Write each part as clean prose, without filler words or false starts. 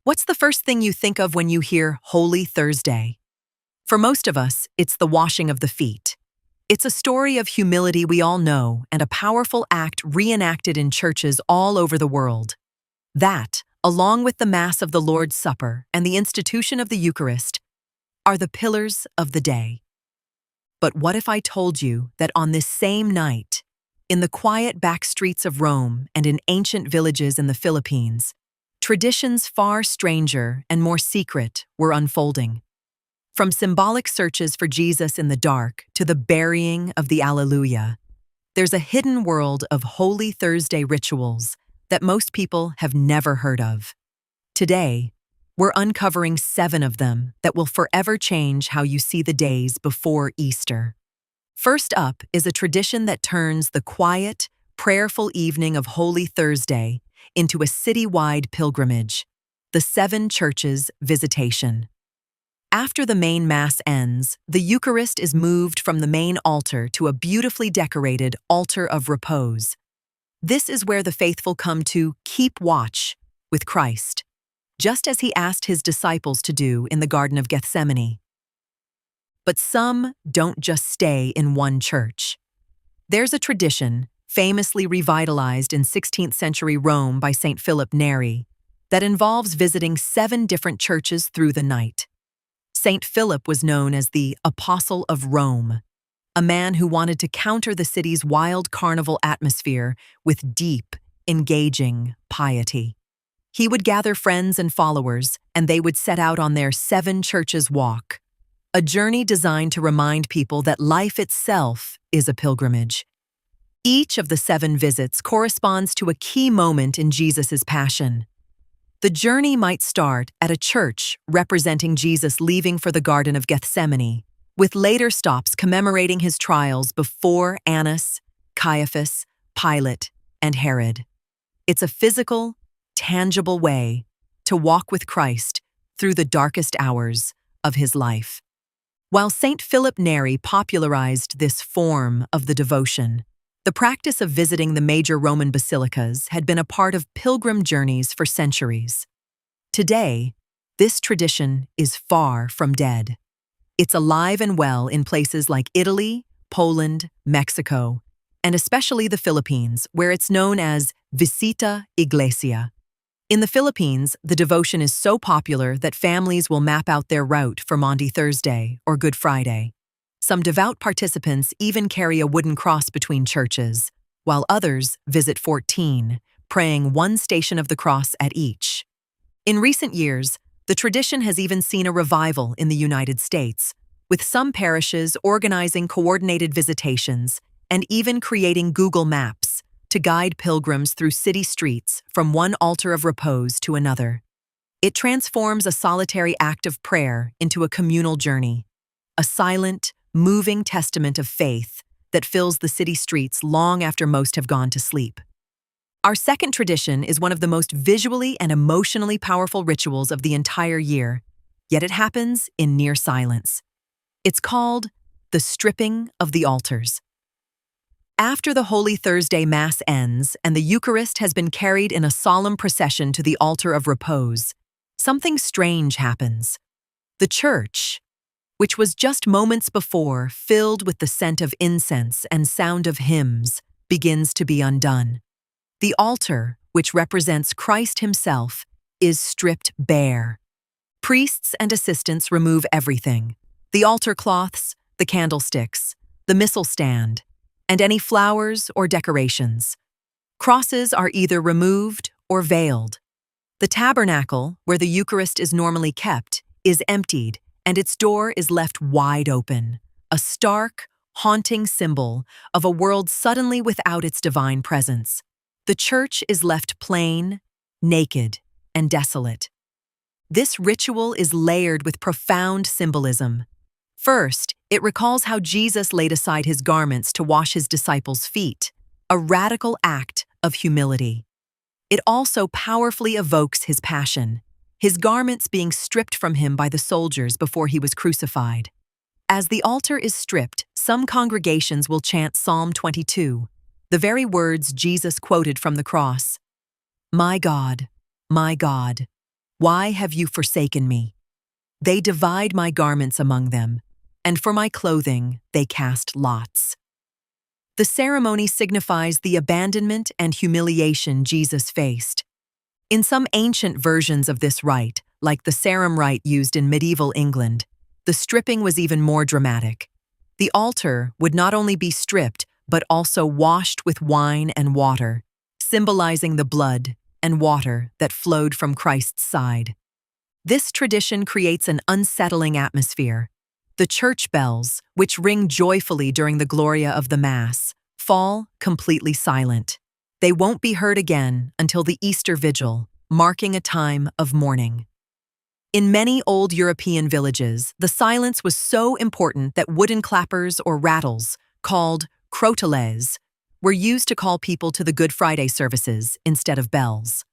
What's the first thing you think of when you hear Holy Thursday? For most of us, it's the washing of the feet. It's a story of humility we all know and a powerful act reenacted in churches all over the world. That, along with the Mass of the Lord's Supper and the institution of the Eucharist, are the pillars of the day. But what if I told you that on this same night, in the quiet back streets of Rome and in ancient villages in the Philippines, traditions far stranger and more secret were unfolding. From symbolic searches for Jesus in the dark to the burying of the Alleluia, there's a hidden world of Holy Thursday rituals that most people have never heard of. Today, we're uncovering 7 of them that will forever change how you see the days before Easter. First up is a tradition that turns the quiet, prayerful evening of Holy Thursday into a citywide pilgrimage, the 7 Churches Visitation. After the main Mass ends, the Eucharist is moved from the main altar to a beautifully decorated altar of repose. This is where the faithful come to keep watch with Christ, just as he asked his disciples to do in the Garden of Gethsemane. But some don't just stay in one church. There's a tradition, famously revitalized in 16th century Rome by St. Philip Neri, that involves visiting 7 different churches through the night. St. Philip was known as the Apostle of Rome, a man who wanted to counter the city's wild carnival atmosphere with deep, engaging piety. He would gather friends and followers, and they would set out on their 7 churches walk, a journey designed to remind people that life itself is a pilgrimage. Each of the 7 visits corresponds to a key moment in Jesus' passion. The journey might start at a church representing Jesus leaving for the Garden of Gethsemane, with later stops commemorating his trials before Annas, Caiaphas, Pilate, and Herod. It's a physical, tangible way to walk with Christ through the darkest hours of his life. While St. Philip Neri popularized this form of the devotion, the practice of visiting the major Roman basilicas had been a part of pilgrim journeys for centuries. Today, this tradition is far from dead. It's alive and well in places like Italy, Poland, Mexico, and especially the Philippines, where it's known as Visita Iglesia. In the Philippines, the devotion is so popular that families will map out their route for Maundy Thursday or Good Friday. Some devout participants even carry a wooden cross between churches, while others visit 14, praying one station of the cross at each. In recent years, the tradition has even seen a revival in the United States, with some parishes organizing coordinated visitations and even creating Google Maps to guide pilgrims through city streets from one altar of repose to another. It transforms a solitary act of prayer into a communal journey, a silent, moving testament of faith that fills the city streets long after most have gone to sleep. Our second tradition is one of the most visually and emotionally powerful rituals of the entire year, yet it happens in near silence. It's called the stripping of the altars. After the Holy Thursday Mass ends and the Eucharist has been carried in a solemn procession to the altar of repose, something strange happens. The church, which was just moments before filled with the scent of incense and sound of hymns, begins to be undone. The altar, which represents Christ himself, is stripped bare. Priests and assistants remove everything: the altar cloths, the candlesticks, the missal stand, and any flowers or decorations. Crosses are either removed or veiled. The tabernacle, where the Eucharist is normally kept, is emptied, and its door is left wide open, a stark, haunting symbol of a world suddenly without its divine presence. The church is left plain, naked, and desolate. This ritual is layered with profound symbolism. First, it recalls how Jesus laid aside his garments to wash his disciples' feet, a radical act of humility. It also powerfully evokes his passion, his garments being stripped from him by the soldiers before he was crucified. As the altar is stripped, some congregations will chant Psalm 22, the very words Jesus quoted from the cross. My God, Why have you forsaken me? They divide my garments among them, and for my clothing they cast lots. The ceremony signifies the abandonment and humiliation Jesus faced. In some ancient versions of this rite, like the Sarum rite used in medieval England, the stripping was even more dramatic. The altar would not only be stripped, but also washed with wine and water, symbolizing the blood and water that flowed from Christ's side. This tradition creates an unsettling atmosphere. The church bells, which ring joyfully during the Gloria of the Mass, fall completely silent. They won't be heard again until the Easter Vigil, marking a time of mourning. In many old European villages, the silence was so important that wooden clappers or rattles, called crotalets, were used to call people to the Good Friday services instead of bells.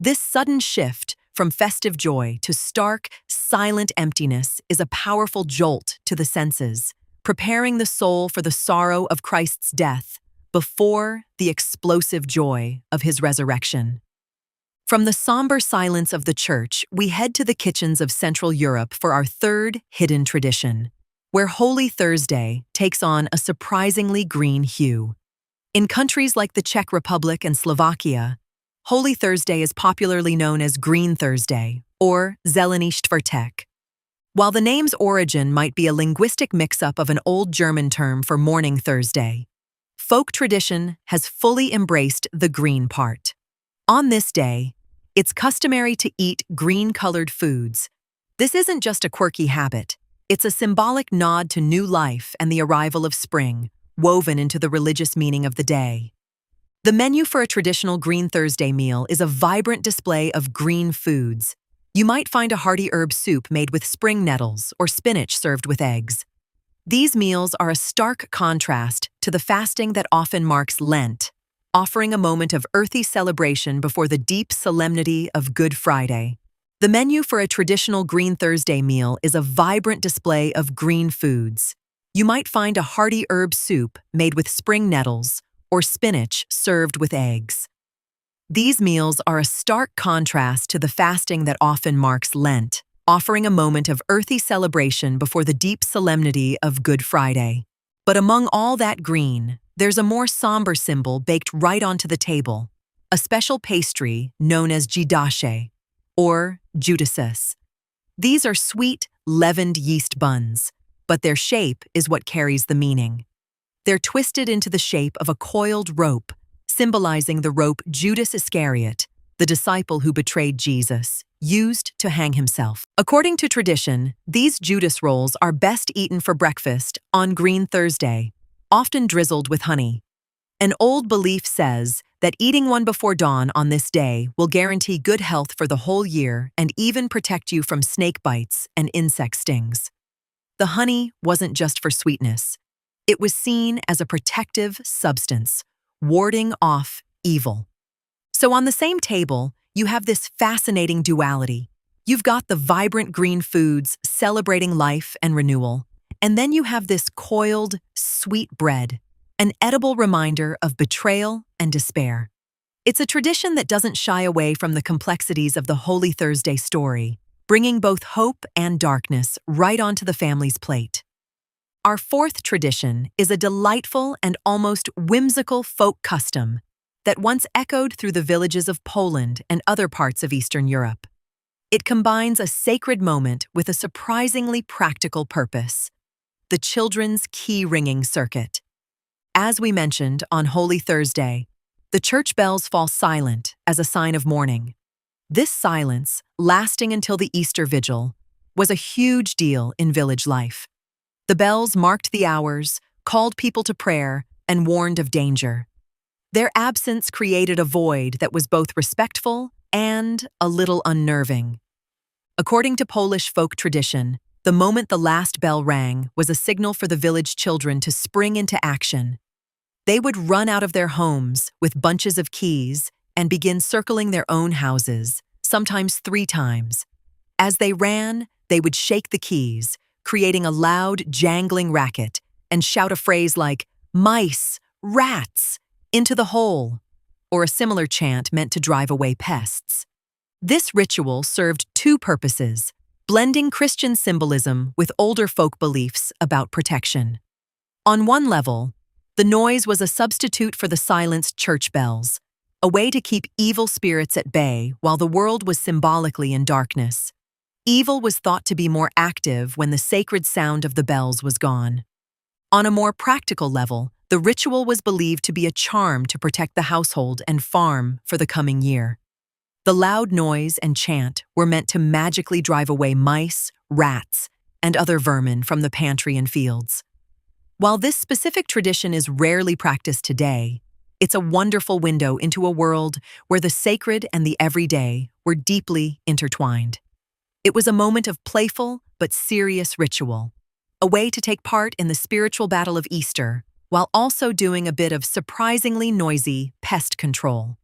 This sudden shift from festive joy to stark, silent emptiness is a powerful jolt to the senses, preparing the soul for the sorrow of Christ's death before the explosive joy of his resurrection. From the somber silence of the church, we head to the kitchens of Central Europe for our third hidden tradition, where Holy Thursday takes on a surprisingly green hue. In countries like the Czech Republic and Slovakia, Holy Thursday is popularly known as Green Thursday, or Zelený čtvrtek. While the name's origin might be a linguistic mix-up of an old German term for Mourning Thursday, folk tradition has fully embraced the green part. On this day, it's customary to eat green-colored foods. This isn't just a quirky habit. It's a symbolic nod to new life and the arrival of spring, woven into the religious meaning of the day. The menu for a traditional Green Thursday meal is a vibrant display of green foods. You might find a hearty herb soup made with spring nettles or spinach served with eggs. These meals are a stark contrast to the fasting that often marks Lent, offering a moment of earthy celebration before the deep solemnity of Good Friday. The menu for a traditional Green Thursday meal is a vibrant display of green foods. You might find a hearty herb soup made with spring nettles or spinach served with eggs. These meals are a stark contrast to the fasting that often marks Lent, offering a moment of earthy celebration before the deep solemnity of Good Friday. But among all that green, there's a more somber symbol baked right onto the table, a special pastry known as Judas, or Judas. These are sweet, leavened yeast buns, but their shape is what carries the meaning. They're twisted into the shape of a coiled rope, symbolizing the rope Judas Iscariot, the disciple who betrayed Jesus, used to hang himself. According to tradition, these Judas rolls are best eaten for breakfast on Green Thursday, often drizzled with honey. An old belief says that eating one before dawn on this day will guarantee good health for the whole year and even protect you from snake bites and insect stings. The honey wasn't just for sweetness. It was seen as a protective substance, warding off evil. So on the same table, you have this fascinating duality. You've got the vibrant green foods celebrating life and renewal, and then you have this coiled, sweet bread, an edible reminder of betrayal and despair. It's a tradition that doesn't shy away from the complexities of the Holy Thursday story, bringing both hope and darkness right onto the family's plate. Our fourth tradition is a delightful and almost whimsical folk custom that once echoed through the villages of Poland and other parts of Eastern Europe. It combines a sacred moment with a surprisingly practical purpose: the children's key-ringing circuit. As we mentioned on Holy Thursday, the church bells fall silent as a sign of mourning. This silence, lasting until the Easter Vigil, was a huge deal in village life. The bells marked the hours, called people to prayer, and warned of danger. Their absence created a void that was both respectful and a little unnerving. According to Polish folk tradition, the moment the last bell rang was a signal for the village children to spring into action. They would run out of their homes with bunches of keys and begin circling their own houses, sometimes 3 times. As they ran, they would shake the keys, creating a loud, jangling racket, and shout a phrase like, "Mice, rats, into the hole," or a similar chant meant to drive away pests. This ritual served two purposes: blending Christian symbolism with older folk beliefs about protection. On one level, the noise was a substitute for the silenced church bells, a way to keep evil spirits at bay while the world was symbolically in darkness. Evil was thought to be more active when the sacred sound of the bells was gone. On a more practical level, the ritual was believed to be a charm to protect the household and farm for the coming year. The loud noise and chant were meant to magically drive away mice, rats, and other vermin from the pantry and fields. While this specific tradition is rarely practiced today, it's a wonderful window into a world where the sacred and the everyday were deeply intertwined. It was a moment of playful but serious ritual, a way to take part in the spiritual battle of Easter while also doing a bit of surprisingly noisy pest control.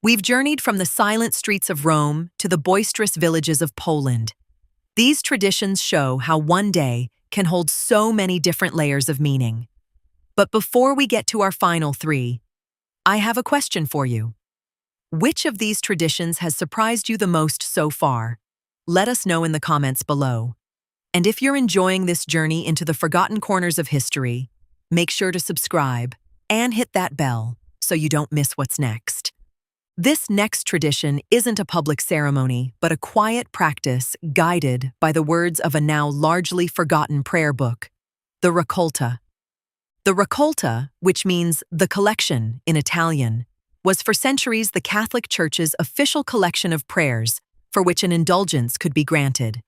We've journeyed from the silent streets of Rome to the boisterous villages of Poland. These traditions show how one day can hold so many different layers of meaning. But before we get to our final three, I have a question for you. Which of these traditions has surprised you the most so far? Let us know in the comments below. And if you're enjoying this journey into the forgotten corners of history, make sure to subscribe and hit that bell so you don't miss what's next. This next tradition isn't a public ceremony, but a quiet practice guided by the words of a now largely forgotten prayer book, the Raccolta. The Raccolta, which means the collection in Italian, was for centuries the Catholic Church's official collection of prayers for which an indulgence could be granted.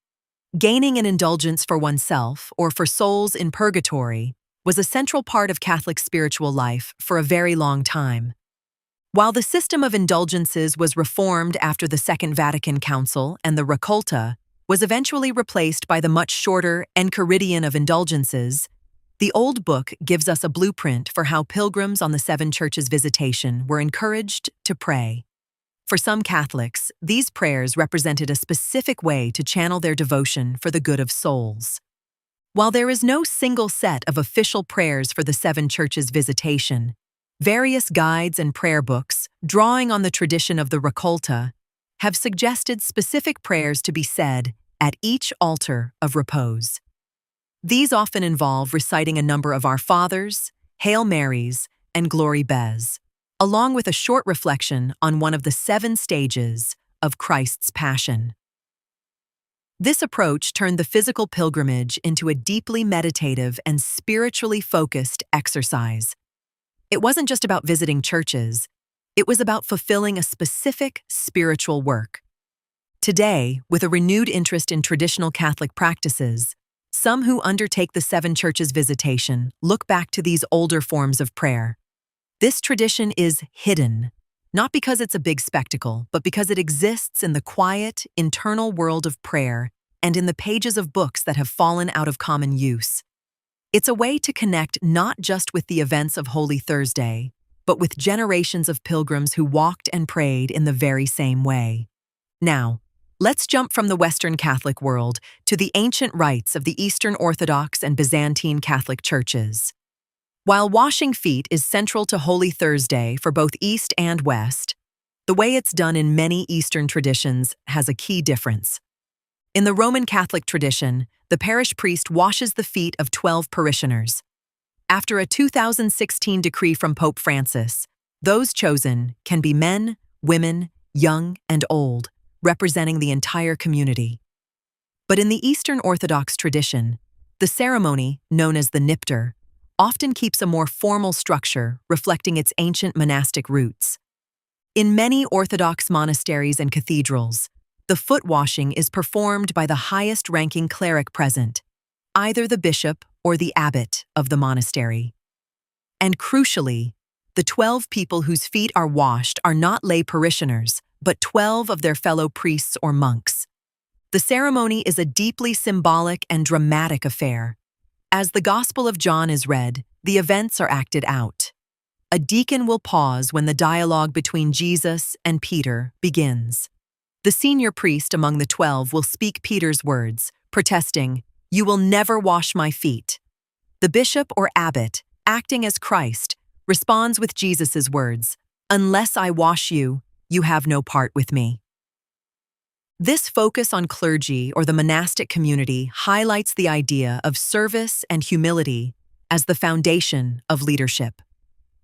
Gaining an indulgence for oneself or for souls in purgatory was a central part of Catholic spiritual life for a very long time. While the system of indulgences was reformed after the Second Vatican Council and the Raccolta was eventually replaced by the much shorter Enchiridion of indulgences, the old book gives us a blueprint for how pilgrims on the Seven Churches Visitation were encouraged to pray. For some Catholics, these prayers represented a specific way to channel their devotion for the good of souls. While there is no single set of official prayers for the Seven Churches Visitation, various guides and prayer books, drawing on the tradition of the Raccolta, have suggested specific prayers to be said at each altar of repose. These often involve reciting a number of Our Fathers, Hail Marys, and Glory Bes, along with a short reflection on one of the 7 stages of Christ's Passion. This approach turned the physical pilgrimage into a deeply meditative and spiritually focused exercise. It wasn't just about visiting churches, it was about fulfilling a specific spiritual work. Today, with a renewed interest in traditional Catholic practices, some who undertake the Seven Churches Visitation look back to these older forms of prayer. This tradition is hidden, not because it's a big spectacle, but because it exists in the quiet, internal world of prayer and in the pages of books that have fallen out of common use. It's a way to connect not just with the events of Holy Thursday, but with generations of pilgrims who walked and prayed in the very same way. Now, let's jump from the Western Catholic world to the ancient rites of the Eastern Orthodox and Byzantine Catholic churches. While washing feet is central to Holy Thursday for both East and West, the way it's done in many Eastern traditions has a key difference. In the Roman Catholic tradition, the parish priest washes the feet of 12 parishioners. After a 2016 decree from Pope Francis, those chosen can be men, women, young, and old, representing the entire community. But in the Eastern Orthodox tradition, the ceremony, known as the nipter, often keeps a more formal structure reflecting its ancient monastic roots. In many Orthodox monasteries and cathedrals, the foot washing is performed by the highest-ranking cleric present, either the bishop or the abbot of the monastery. And crucially, the 12 people whose feet are washed are not lay parishioners, but 12 of their fellow priests or monks. The ceremony is a deeply symbolic and dramatic affair. As the Gospel of John is read, the events are acted out. A deacon will pause when the dialogue between Jesus and Peter begins. The senior priest among the 12 will speak Peter's words, protesting, "You will never wash my feet." The bishop or abbot, acting as Christ, responds with Jesus' words, "Unless I wash you, you have no part with me." This focus on clergy or the monastic community highlights the idea of service and humility as the foundation of leadership.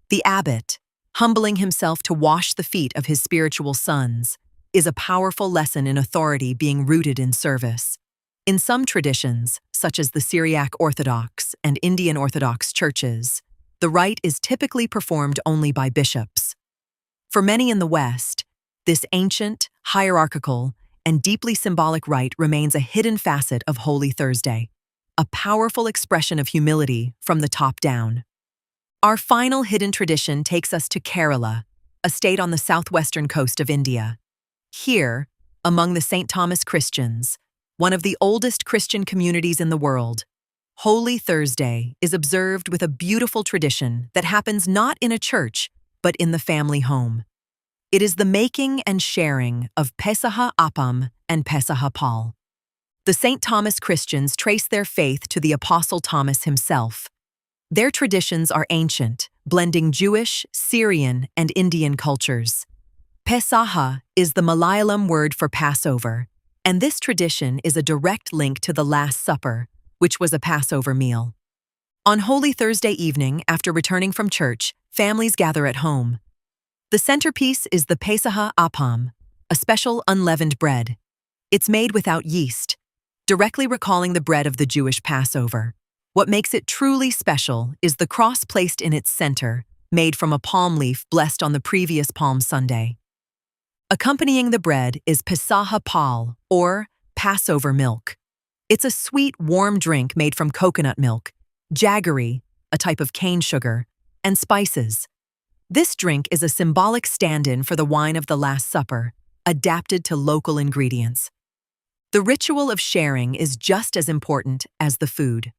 The abbot, humbling himself to wash the feet of his spiritual sons, is a powerful lesson in authority being rooted in service. In some traditions, such as the Syriac Orthodox and Indian Orthodox churches, the rite is typically performed only by bishops. For many in the West, this ancient, hierarchical, and deeply symbolic rite remains a hidden facet of Holy Thursday, a powerful expression of humility from the top down. Our final hidden tradition takes us to Kerala, a state on the southwestern coast of India. Here, among the St. Thomas Christians, one of the oldest Christian communities in the world, Holy Thursday is observed with a beautiful tradition that happens not in a church, but in the family home. It is the making and sharing of Pesaha Appam and Pesaha Pal. The St. Thomas Christians trace their faith to the Apostle Thomas himself. Their traditions are ancient, blending Jewish, Syrian, and Indian cultures. Pesaha is the Malayalam word for Passover, and this tradition is a direct link to the Last Supper, which was a Passover meal. On Holy Thursday evening, after returning from church, families gather at home. The centerpiece is the Pesaha Appam, a special unleavened bread. It's made without yeast, directly recalling the bread of the Jewish Passover. What makes it truly special is the cross placed in its center, made from a palm leaf blessed on the previous Palm Sunday. Accompanying the bread is Pesaha Pal, or Passover milk. It's a sweet, warm drink made from coconut milk, jaggery, a type of cane sugar, and spices. This drink is a symbolic stand-in for the wine of the Last Supper, adapted to local ingredients. The ritual of sharing is just as important as the food.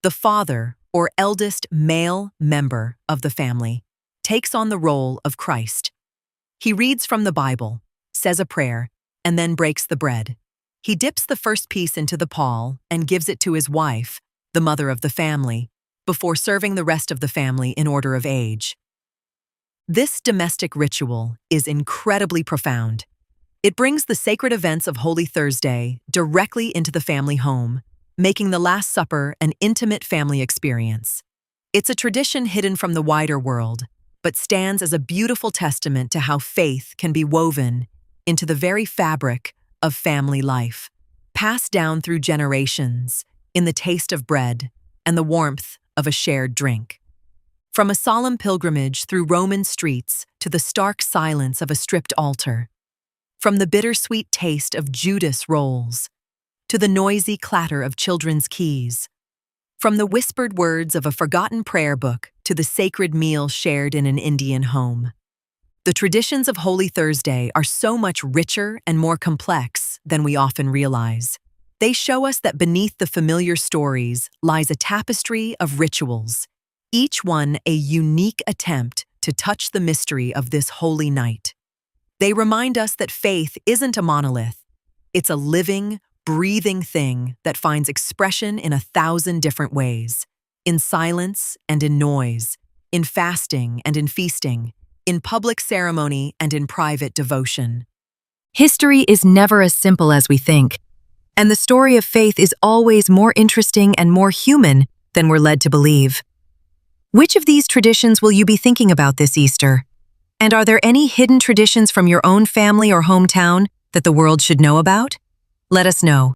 The father, or eldest male member of the family, takes on the role of Christ. He reads from the Bible, says a prayer, and then breaks the bread. He dips the first piece into the pal and gives it to his wife, the mother of the family, before serving the rest of the family in order of age. This domestic ritual is incredibly profound. It brings the sacred events of Holy Thursday directly into the family home, making the Last Supper an intimate family experience. It's a tradition hidden from the wider world, but stands as a beautiful testament to how faith can be woven into the very fabric of family life, passed down through generations in the taste of bread and the warmth of a shared drink. From a solemn pilgrimage through Roman streets to the stark silence of a stripped altar, from the bittersweet taste of Judas rolls to the noisy clatter of children's keys, from the whispered words of a forgotten prayer book to the sacred meal shared in an Indian home. The traditions of Holy Thursday are so much richer and more complex than we often realize. They show us that beneath the familiar stories lies a tapestry of rituals, each one a unique attempt to touch the mystery of this holy night. They remind us that faith isn't a monolith. It's a living, breathing thing that finds expression in 1,000 different ways, in silence and in noise, in fasting and in feasting, in public ceremony and in private devotion. History is never as simple as we think, and the story of faith is always more interesting and more human than we're led to believe. Which of these traditions will you be thinking about this Easter? And are there any hidden traditions from your own family or hometown that the world should know about? Let us know.